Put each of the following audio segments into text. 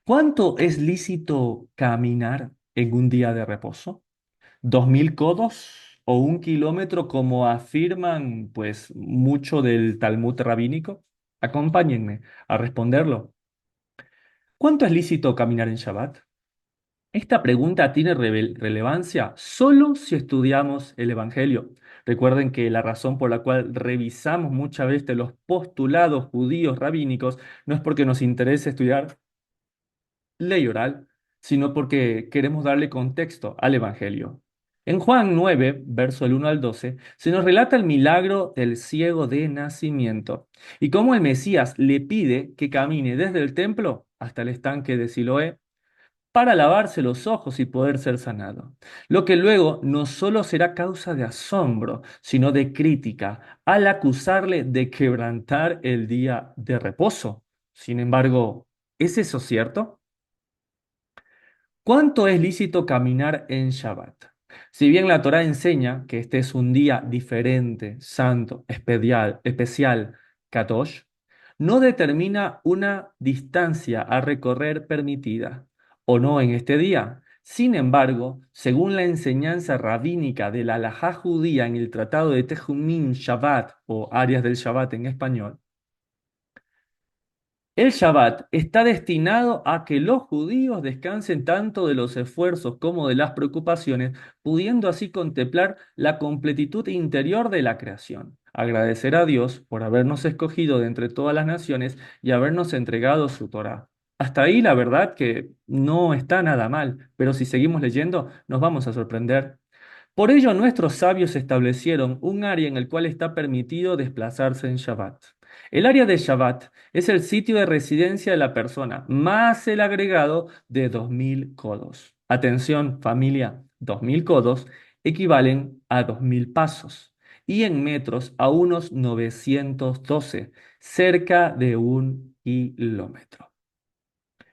¿Cuánto es lícito caminar en un día de reposo? ¿2.000 codos o 1 kilómetro como afirman pues mucho del Talmud rabínico? Acompáñenme a responderlo. ¿Cuánto es lícito caminar en Shabbat? Esta pregunta tiene relevancia solo si estudiamos el Evangelio. Recuerden que la razón por la cual revisamos muchas veces los postulados judíos rabínicos no es porque nos interese estudiar ley oral, sino porque queremos darle contexto al Evangelio. En Juan 9, verso del 1 al 12, se nos relata el milagro del ciego de nacimiento y cómo el Mesías le pide que camine desde el templo hasta el estanque de Siloé para lavarse los ojos y poder ser sanado. Lo que luego no solo será causa de asombro, sino de crítica, al acusarle de quebrantar el día de reposo. Sin embargo, ¿es eso cierto? ¿Cuánto es lícito caminar en Shabbat? Si bien la Torá enseña que este es un día diferente, santo, especial, Kadosh, no determina una distancia a recorrer permitida o no en este día. Sin embargo, según la enseñanza rabínica de la halajá judía en el Tratado de Tejumín Shabbat o áreas del Shabbat en español, el Shabbat está destinado a que los judíos descansen tanto de los esfuerzos como de las preocupaciones, pudiendo así contemplar la completitud interior de la creación. Agradecer a Dios por habernos escogido de entre todas las naciones y habernos entregado su Torá. Hasta ahí la verdad que no está nada mal, pero si seguimos leyendo nos vamos a sorprender. Por ello, nuestros sabios establecieron un área en el cual está permitido desplazarse en Shabbat. El área de Shabbat es el sitio de residencia de la persona, más el agregado de 2.000 codos. Atención, familia, 2.000 codos equivalen a 2.000 pasos y en metros a unos 912, cerca de 1 kilómetro.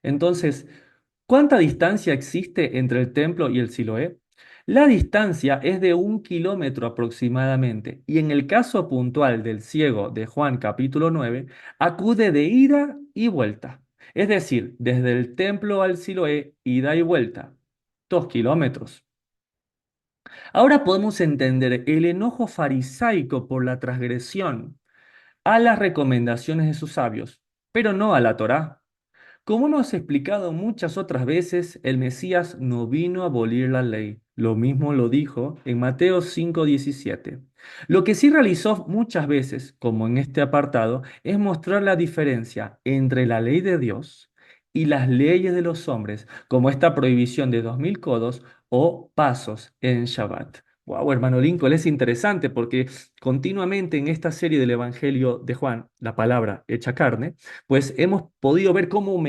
Entonces, ¿cuánta distancia existe entre el templo y el Siloé? La distancia es de 1 kilómetro aproximadamente, y en el caso puntual del ciego de Juan capítulo 9, acude de ida y vuelta. Es decir, desde el templo al Siloé, ida y vuelta, 2 kilómetros. Ahora podemos entender el enojo farisaico por la transgresión a las recomendaciones de sus sabios, pero no a la Torá. Como hemos explicado muchas otras veces, el Mesías no vino a abolir la ley. Lo mismo lo dijo en Mateo 5:17. Lo que sí realizó muchas veces, como en este apartado, es mostrar la diferencia entre la ley de Dios y las leyes de los hombres, como esta prohibición de 2.000 codos o pasos en Shabbat. Wow, hermano Lincoln, es interesante porque continuamente en esta serie del Evangelio de Juan, la palabra hecha carne, pues hemos podido ver cómo el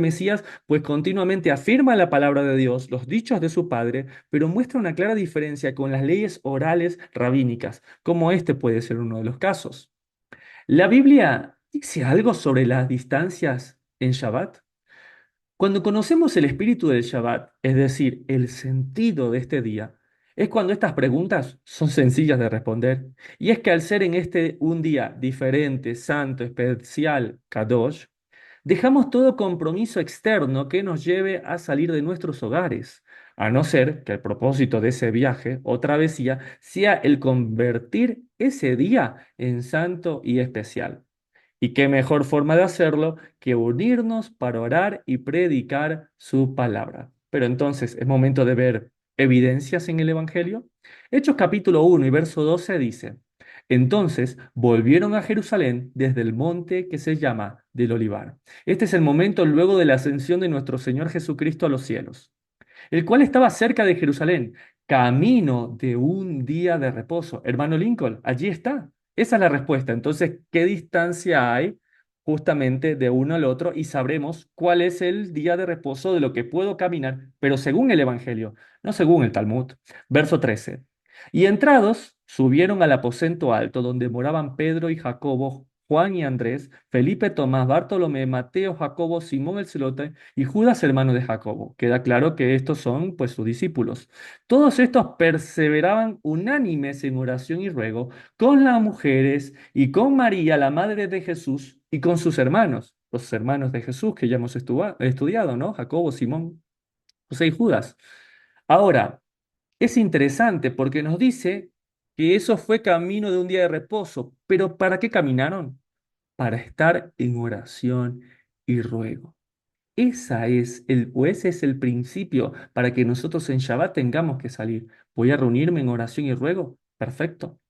Mesías, pues continuamente afirma la palabra de Dios, los dichos de su Padre, pero muestra una clara diferencia con las leyes orales rabínicas, como este puede ser uno de los casos. ¿La Biblia dice algo sobre las distancias en Shabbat? Cuando conocemos el espíritu del Shabbat, es decir, el sentido de este día, es cuando estas preguntas son sencillas de responder. Y es que al ser en este un día diferente, santo, especial, Kadosh, dejamos todo compromiso externo que nos lleve a salir de nuestros hogares, a no ser que el propósito de ese viaje o travesía sea el convertir ese día en santo y especial. Y qué mejor forma de hacerlo que unirnos para orar y predicar su palabra. Pero entonces es momento de ver evidencias en el Evangelio. Hechos capítulo 1 y verso 12 dice, entonces volvieron a Jerusalén desde el monte que se llama del Olivar. Este es el momento luego de la ascensión de nuestro Señor Jesucristo a los cielos, el cual estaba cerca de Jerusalén, camino de un día de reposo. Hermano Lincoln, allí está. Esa es la respuesta. Entonces, ¿qué distancia hay justamente de uno al otro? Y sabremos cuál es el día de reposo de lo que puedo caminar, pero según el Evangelio, no según el Talmud. Verso 13. Y entrados, subieron al aposento alto donde moraban Pedro y Jacobo, Juan y Andrés, Felipe, Tomás, Bartolomé, Mateo, Jacobo, Simón el celote y Judas, hermano de Jacobo. Queda claro que estos son, pues, sus discípulos. Todos estos perseveraban unánimes en oración y ruego con las mujeres y con María, la madre de Jesús, y con sus hermanos, los hermanos de Jesús que ya hemos estudiado, ¿no? Jacobo, Simón, José y Judas. Ahora, es interesante porque nos dice que eso fue camino de un día de reposo, pero ¿para qué caminaron? Para estar en oración y ruego. Ese es el principio para que nosotros en Shabbat tengamos que salir. Voy a reunirme en oración y ruego. Perfecto.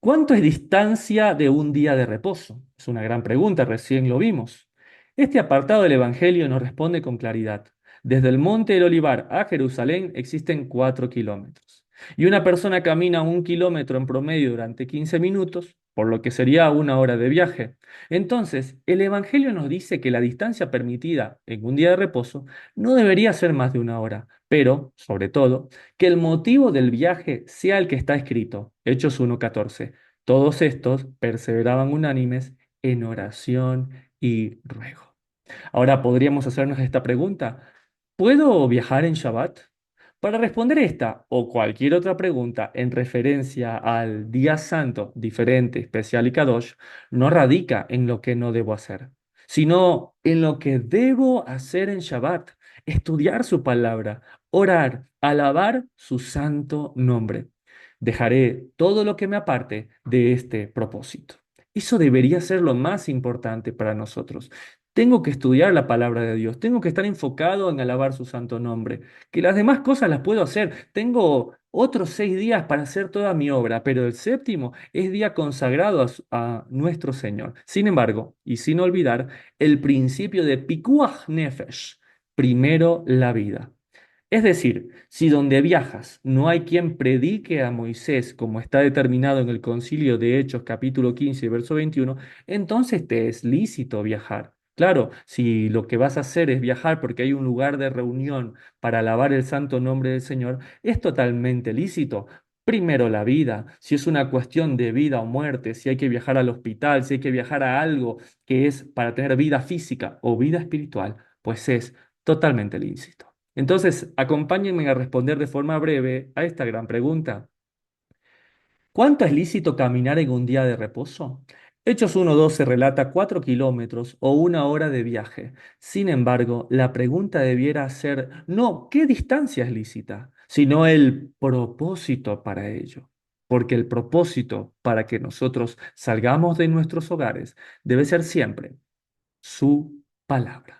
¿Cuánto es distancia de un día de reposo? Es una gran pregunta, recién lo vimos. Este apartado del Evangelio nos responde con claridad. Desde el Monte del Olivar a Jerusalén existen 4 kilómetros. Y una persona camina 1 kilómetro en promedio durante 15 minutos, por lo que sería 1 hora de viaje. Entonces, el Evangelio nos dice que la distancia permitida en un día de reposo no debería ser más de 1 hora, pero, sobre todo, que el motivo del viaje sea el que está escrito, Hechos 1:14. Todos estos perseveraban unánimes en oración y ruego. Ahora podríamos hacernos esta pregunta: ¿puedo viajar en Shabbat? Para responder esta o cualquier otra pregunta en referencia al día santo diferente, especial y kadosh, no radica en lo que no debo hacer, sino en lo que debo hacer en Shabbat: estudiar su palabra, orar, alabar su santo nombre. Dejaré todo lo que me aparte de este propósito. Eso debería ser lo más importante para nosotros. Tengo que estudiar la palabra de Dios, tengo que estar enfocado en alabar su santo nombre, que las demás cosas las puedo hacer. Tengo otros 6 días para hacer toda mi obra, pero el séptimo es día consagrado a nuestro Señor. Sin embargo, y sin olvidar, el principio de Pikuach Nefesh, primero la vida. Es decir, si donde viajas no hay quien predique a Moisés como está determinado en el Concilio de Hechos capítulo 15 verso 21, entonces te es lícito viajar. Claro, si lo que vas a hacer es viajar porque hay un lugar de reunión para alabar el santo nombre del Señor, es totalmente lícito. Primero la vida, si es una cuestión de vida o muerte, si hay que viajar al hospital, si hay que viajar a algo que es para tener vida física o vida espiritual, pues es totalmente lícito. Entonces, acompáñenme a responder de forma breve a esta gran pregunta. ¿Cuánto es lícito caminar en un día de reposo? Hechos 1:12 relata 4 kilómetros o 1 hora de viaje. Sin embargo, la pregunta debiera ser no qué distancia es lícita, sino el propósito para ello. Porque el propósito para que nosotros salgamos de nuestros hogares debe ser siempre su palabra.